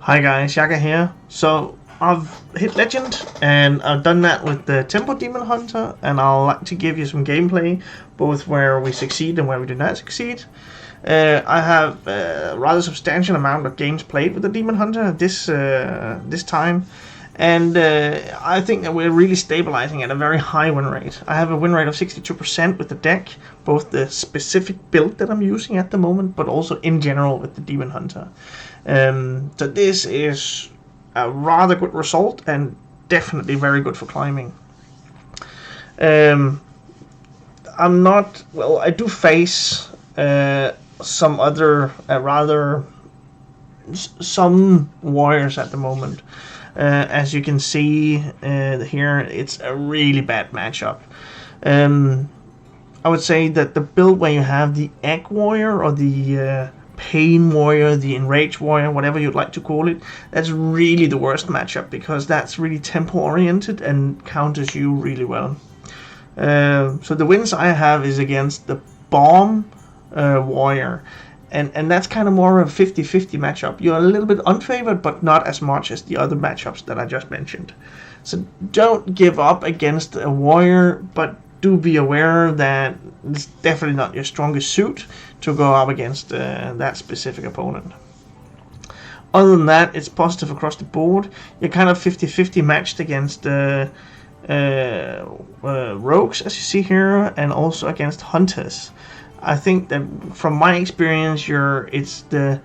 Hi guys, Yacca here. So I've hit Legend and I've done that with the Tempo Demon Hunter, and I'll like to give you some gameplay, both where we succeed and where we do not succeed. I have a rather substantial amount of games played with the Demon Hunter this time, and I think that we're really stabilizing at a very high win rate. I have a win rate of 62% with the deck, both the specific build that I'm using at the moment, but also in general with the Demon Hunter. So this is a rather good result and definitely very good for climbing. I'm not, well, I do face some other some warriors at the moment. As you can see here, it's a really bad matchup. I would say that the build where you have the Egg Warrior or the Pain Warrior, the Enrage Warrior, whatever you'd like to call it, that's really the worst matchup because that's really tempo oriented and counters you really well. So the wins I have is against the Bomb Warrior, and that's kind of more of a 50-50 matchup. You're a little bit unfavored, but not as much as the other matchups that I just mentioned. So don't give up against a warrior, but do be aware that it's definitely not your strongest suit to go up against that specific opponent. Other than that, it's positive across the board. You're kind of 50-50 matched against rogues, as you see here, and also against hunters. I think that from my experience, it's the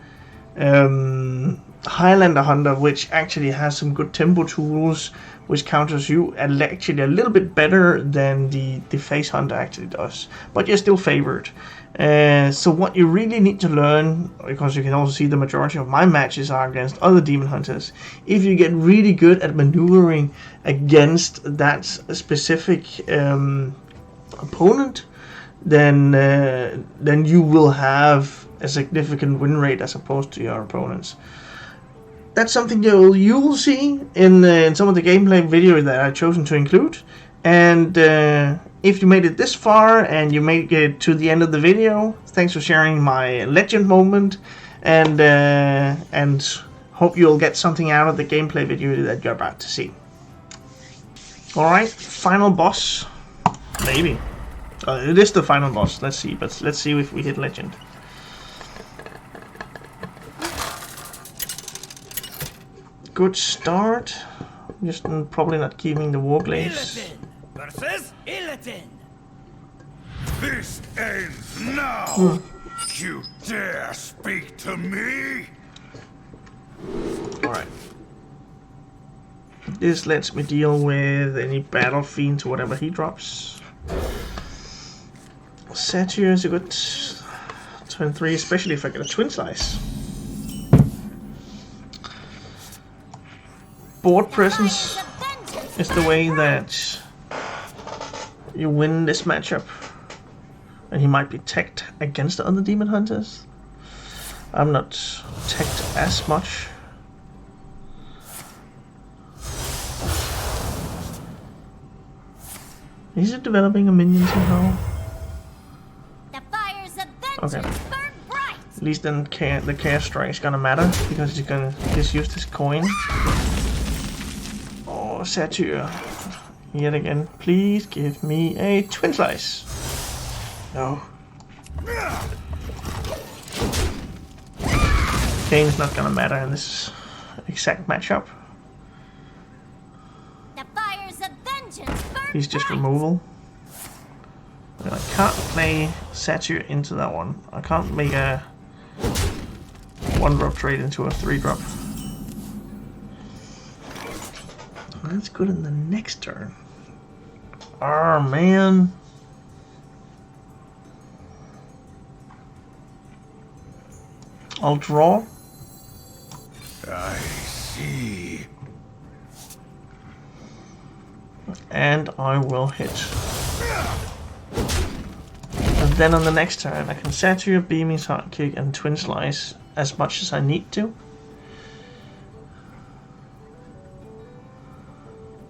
Highlander Hunter which actually has some good tempo tools, which counters you actually a little bit better than the Face Hunter actually does. But you're still favored. So what you really need to learn, because you can also see the majority of my matches are against other Demon Hunters, if you get really good at maneuvering against that specific opponent, then you will have a significant win rate as opposed to your opponents. That's something you'll see in some of the gameplay videos that I've chosen to include. And if you made it this far and you made it to the end of the video, thanks for sharing my legend moment, and hope you'll get something out of the gameplay video that you're about to see. Alright, final boss. Maybe. It is the final boss. Let's see, but let's see if we hit legend. Good start. Just probably not keeping the Warglaives. Versus Illiton. This ends now. You dare speak to me? Alright. This lets me deal with any battle fiends or whatever he drops. Satyr is a good turn 3, especially if I get a Twin Slice. Board presence is the way that you win this matchup. And he might be teched against the other Demon Hunters. I'm not teched as much. Is it developing a minion somehow? Okay. At least then the Chaos Strike is gonna matter, because he's gonna just use this coin. Oh, Satyr. Yet again, please give me a Twin Slice. No. Kane's not gonna matter in this exact matchup. He's just removal. I can't play Satyr into that one. I can't make a 1-drop trade into a 3-drop. That's good in the next turn. Oh man. I'll draw. I see. And I will hit. And then on the next turn I can Satyr, Beaming Sidekick and Twin Slice as much as I need to.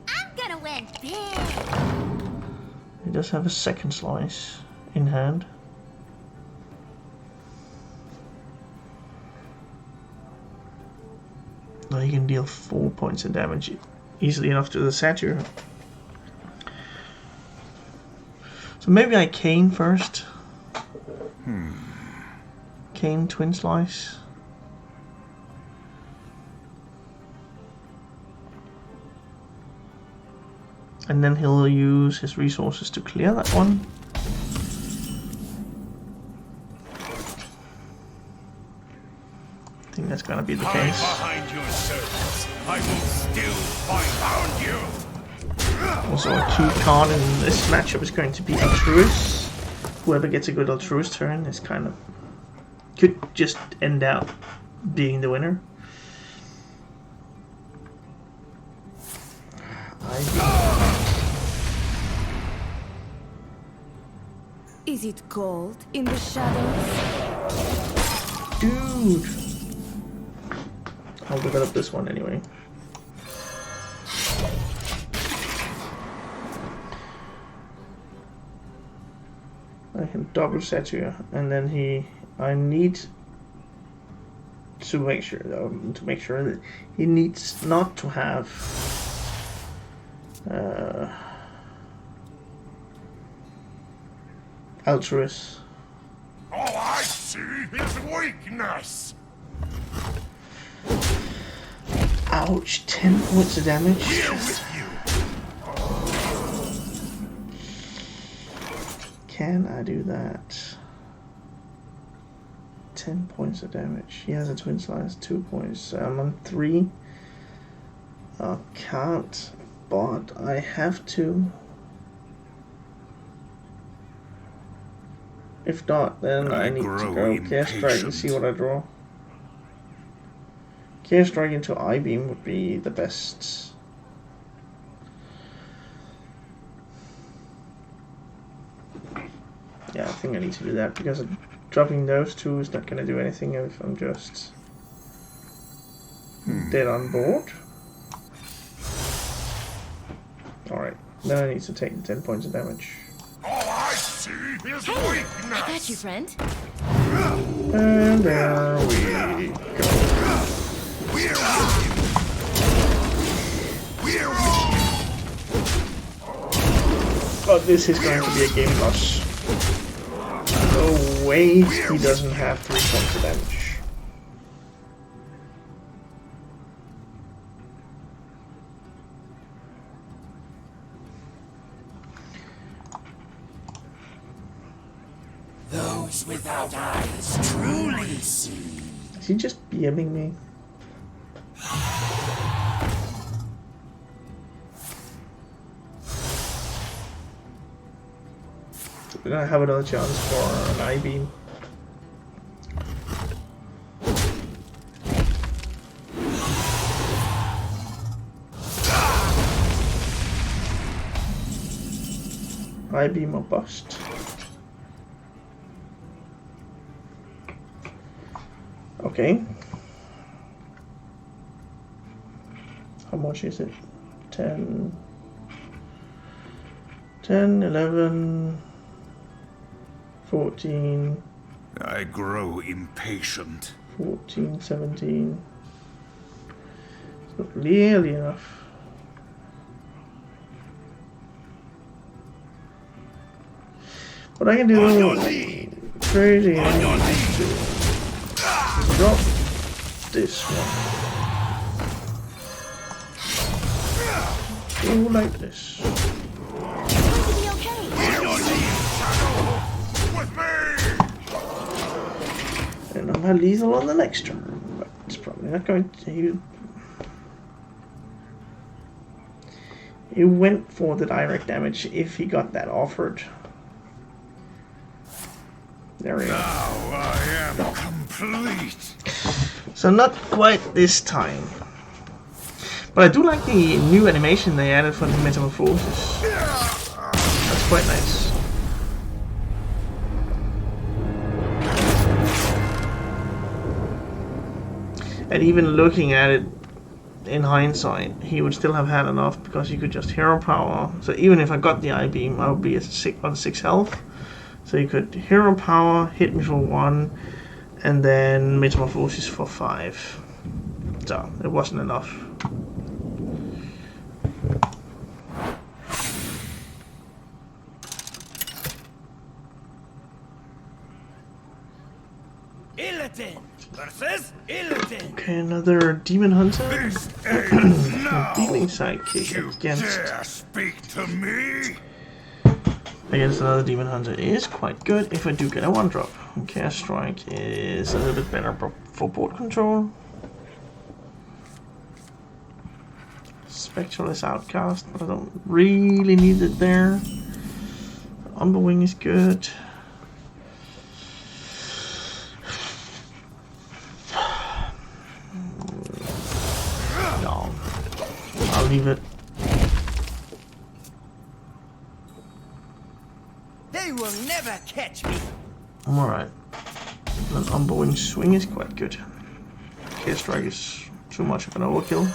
I'm gonna win big. He does have a second slice in hand. No, he can deal 4 points of damage easily enough to the statue. So maybe I cane first. Cane Twin Slice. And then he'll use his resources to clear that one. I think that's gonna be the case. Behind your servants, I will still find you. Also, a key card in this matchup is going to be Altruist. Whoever gets a good Altruist turn is kind of could just end out being the winner. Is it cold in the shadows? Dude! I'll develop this one anyway. I can double statue, and then I need to make sure that he needs not to have Altruist. All I see is weakness. Ouch, 10 points of damage. Here with you. Can I do that? 10 points of damage. He has a twin slice, 2 points. I'm on 3. I can't, but I have to. If not, then I need to go Chaos Strike and see what I draw. Chaos Strike into I-Beam would be the best. Yeah, I think I need to do that because dropping those two is not going to do anything if I'm just dead on board. Alright, then I need to take the 10 points of damage. All I see is weakness. I got you, friend. And there we go. We're with you. We're with you. But this is going to be a game loss. No way he doesn't have 3 points of damage. Those without eyes truly see. Is he just BMing me? We're gonna have another chance for an I-Beam. I-Beam or bust. Okay. How much is it? 10, 11, 14. I grow impatient. 14, 17. It's not really enough. What I can do crazy drop this one. Go like this. And I'm gonna lethal on the next turn, but it's probably not going to. He went for the direct damage if he got that offered. There we go. Now I am complete. So not quite this time. But I do like the new animation they added for the Metamorphosis. That's quite nice. And even looking at it in hindsight, he would still have had enough because he could just hero power. So even if I got the I-Beam, I would be on 6 health. So you could hero power, hit me for 1, and then Metamorphosis for 5. So it wasn't enough. Illidan versus Illidan. Okay, another demon hunter. This ends now. Beaming sidekick You against dare speak to me? another demon hunter is quite good if I do get a 1-drop. Cast strike is a little bit better for board control. Spectral is outcast, but I don't really need it there. Umberwing is good. No, I'll leave it. They will never catch me. Alright. An Umberwing swing is quite good. Cast strike is too much of an overkill.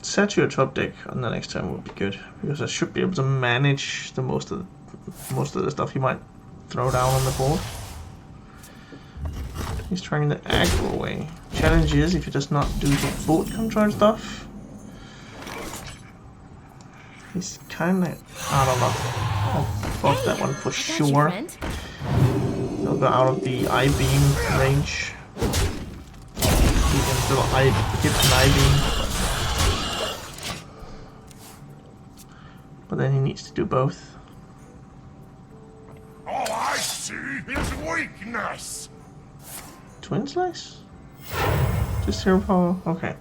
Set your top deck on the next turn would be good, because I should be able to manage the most of the stuff he might throw down on the board. He's trying the aggro away. Challenge is if he does not do the board control stuff. He's kinda, I don't know. I'll fuck that one for sure. He'll go out of the I-beam range. He can still hit an I-beam. But then he needs to do both. All I see is weakness. Twin Slice? Just hero power? Okay.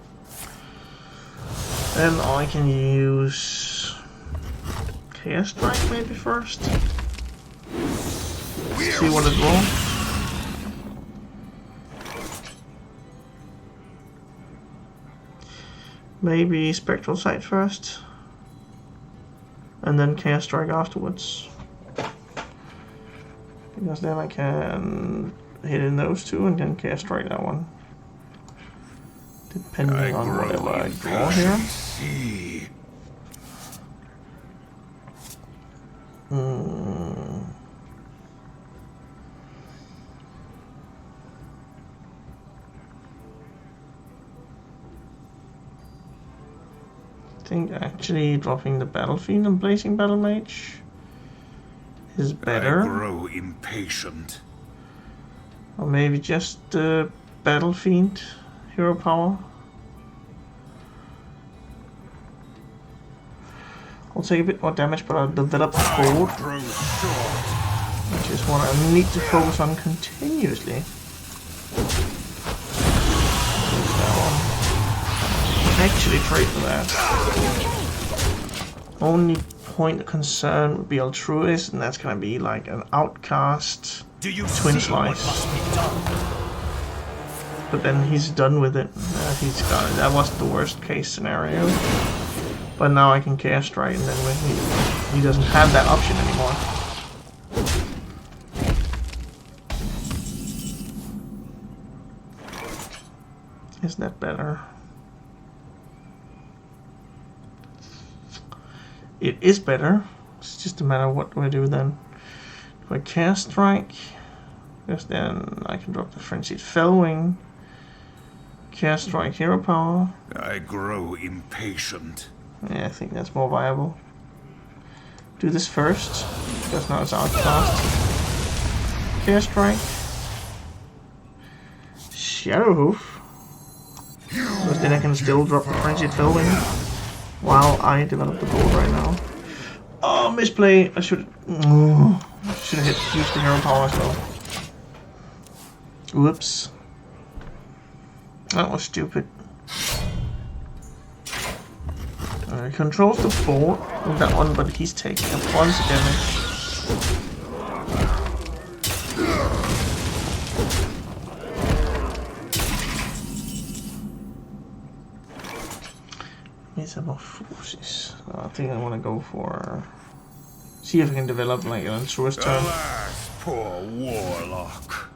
Then I can use Chaos Strike maybe first. See what it rolls. Maybe Spectral Sight first. And then Chaos Strike afterwards. Because then I can hit in those two and then Chaos Strike that one. Depending on whatever I draw here. I think actually dropping the Battlefiend and Blazing Battle Mage is better. I grow impatient. Or maybe just the Battlefiend hero power. I'll take a bit more damage, but I'll develop the board, which is what I need to focus on continuously. Actually trade for that. Only point of concern would be Altruist, and that's gonna be like an outcast Twin Slice. But then he's done with it. He's got it. That wasn't the worst case scenario. But now I can Chaos Strike, and then when he doesn't have that option anymore. Is that better? It is better. It's just a matter of what do I do then. Do I Chaos Strike? Because then I can drop the Frenzied Fellwing. Chaos Strike hero power. I grow impatient. Yeah, I think that's more viable. Do this first, because now it's outcast. Chaos Strike. Shadowhoof. Because then I can still drop the Frenzied Fellwing while I develop the board right now. Oh, misplay! I should have used the hero power as well. Whoops. That was stupid. He controls the board with that one, but he's taking a bunch of damage. Metamorphosis. I think I want to go for... See if I can develop like an Altruist turn. Alas, poor warlock.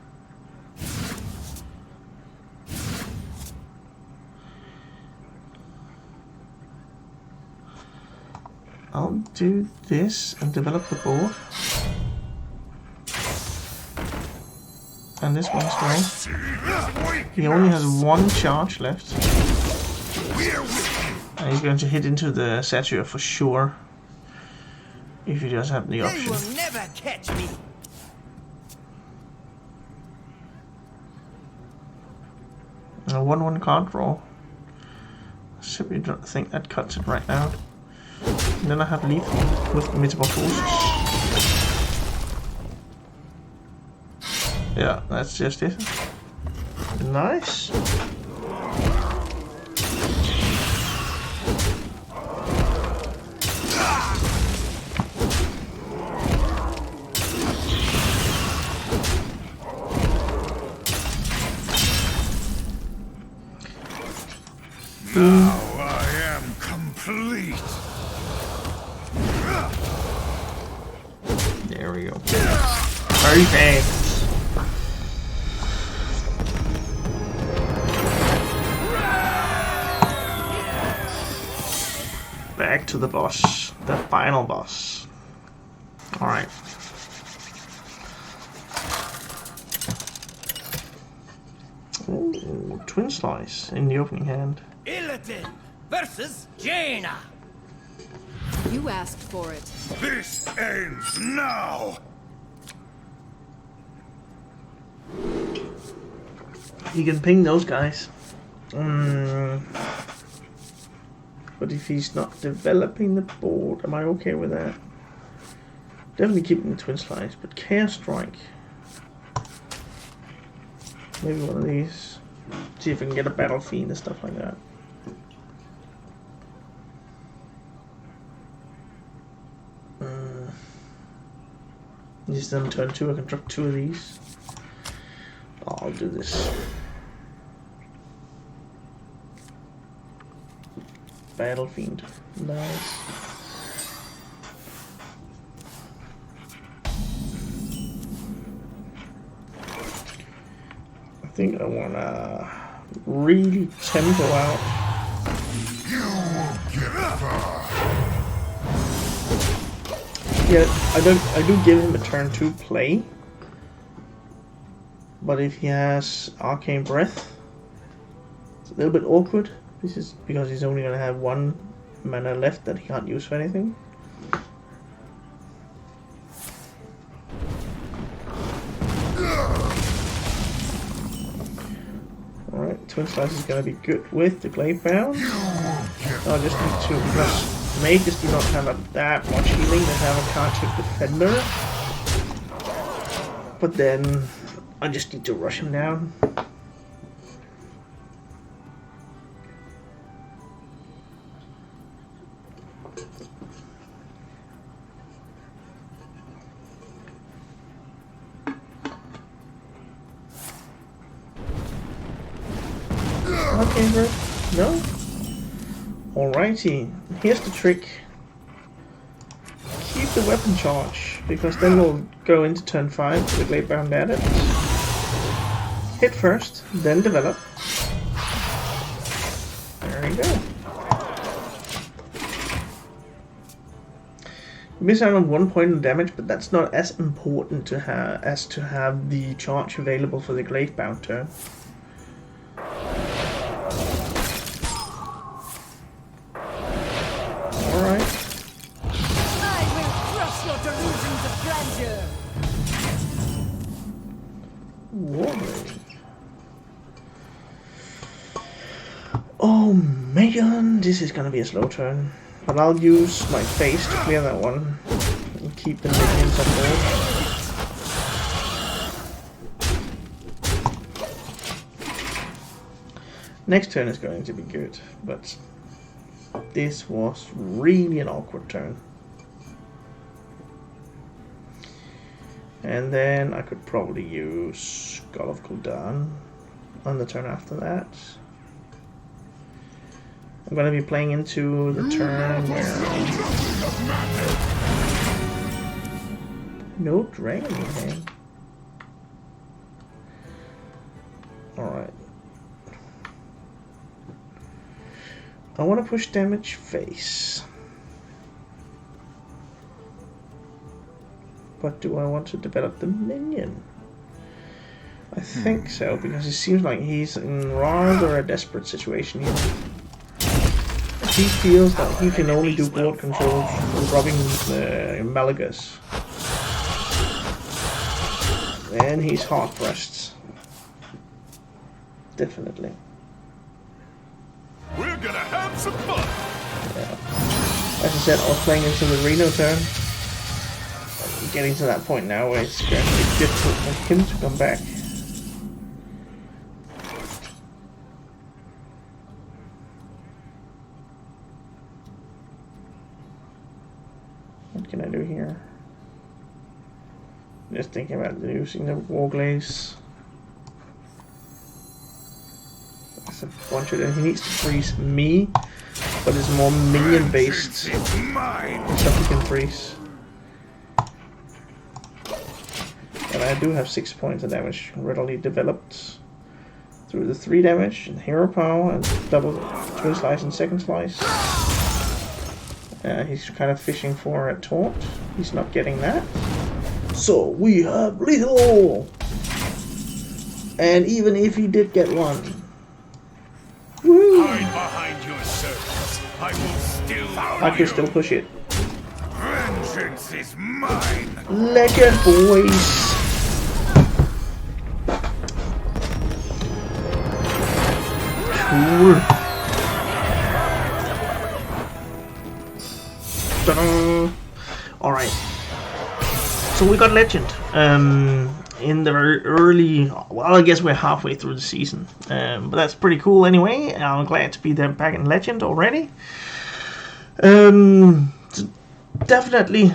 I'll do this and develop the board. And this one's going. He only has one charge left. And he's going to hit into the satyr for sure. If he does have the option. They will never catch me. A 1/1 card draw. Simply don't think that cuts it right now. And then I have lethal with Metamorphosis. Yeah, that's just it. Nice. Now I am complete. There we go. Perfect. Back to the boss, the final boss. All right. Ooh, Twin Slice in the opening hand. Illidan versus Jaina. You asked for it. This ends now. He can ping those guys. But if he's not developing the board, am I okay with that? Definitely keeping the Twin Slice, but Chaos Strike. Maybe one of these. See if I can get a Battle Fiend and stuff like that. This then turn 2, I can drop 2 of these. I'll do this. Battle Fiend. Nice. I think I wanna really tempo out. Yeah, I do give him a turn 2 play. But if he has Arcane Breath, it's a little bit awkward. This is because he's only gonna have 1 mana left that he can't use for anything. Alright, Twin Slice is gonna be good with the Gladebound. I just need to, because mages do not have that much healing, they have a card check Defender. But then I just need to rush him down. Okay, bro. No? Alrighty. Here's the trick. Keep the weapon charge, because then we'll go into turn 5 with the Gladebound at it. Hit first, then develop. There we go. Miss out on 1 point of damage, but that's not as important to have as to have the charge available for the Gladebound turn. Alright. I will crush your delusions of grandeur. Warning. Oh man, this is gonna be a slow turn. But I'll use my face to clear that one and keep the minions on board. Next turn is going to be good, but this was really an awkward turn. And then I could probably use God of Gul'dan on the turn after that. I'm going to be playing into the turn where... No dragon in hand. Alright. I want to push damage face. But do I want to develop the minion? I think so, because it seems like he's in rather a desperate situation here. He feels that he can only do board control through robbing Malagas. And he's hard-pressed. Definitely. We're gonna have some fun. Yeah. As I said, I was playing into the Reno turn. I'm getting to that point now where it's going to be difficult for him to come back. What can I do here? Just thinking about using the Warglaze. That's a bunch of them. He needs to freeze me, but it's more minion based stuff he can freeze. And I do have 6 points of damage readily developed through the 3 damage and hero power and double twin slice and second slice. He's kind of fishing for a taunt. He's not getting that. So we have lethal! And even if he did get one. Woo! Hide behind your servants. I will still I can still push it. Vengeance is mine. Legend boys! Cool. Alright. So we got Legend. In the very early... Well, I guess we're halfway through the season. But that's pretty cool anyway. I'm glad to be there back in Legend already. Definitely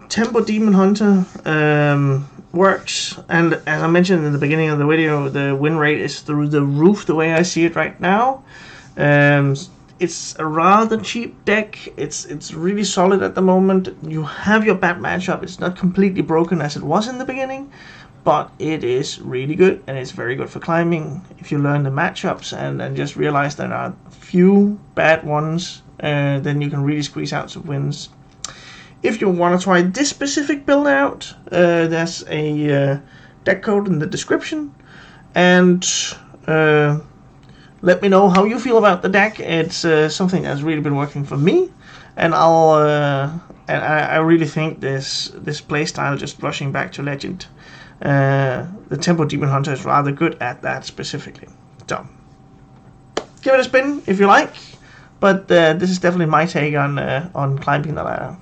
Tempo Demon Hunter works. And as I mentioned in the beginning of the video, the win rate is through the roof the way I see it right now. It's a rather cheap deck. It's really solid at the moment. You have your bad matchup. It's not completely broken as it was in the beginning, but it is really good, and it's very good for climbing if you learn the matchups and just realize there are few bad ones. Then you can really squeeze out some wins. If you want to try this specific build out, there's a deck code in the description, and let me know how you feel about the deck. It's something that's really been working for me, and I really think this playstyle, just rushing back to Legend, the Tempo Demon Hunter is rather good at that specifically. So give it a spin if you like, but this is definitely my take on climbing the ladder.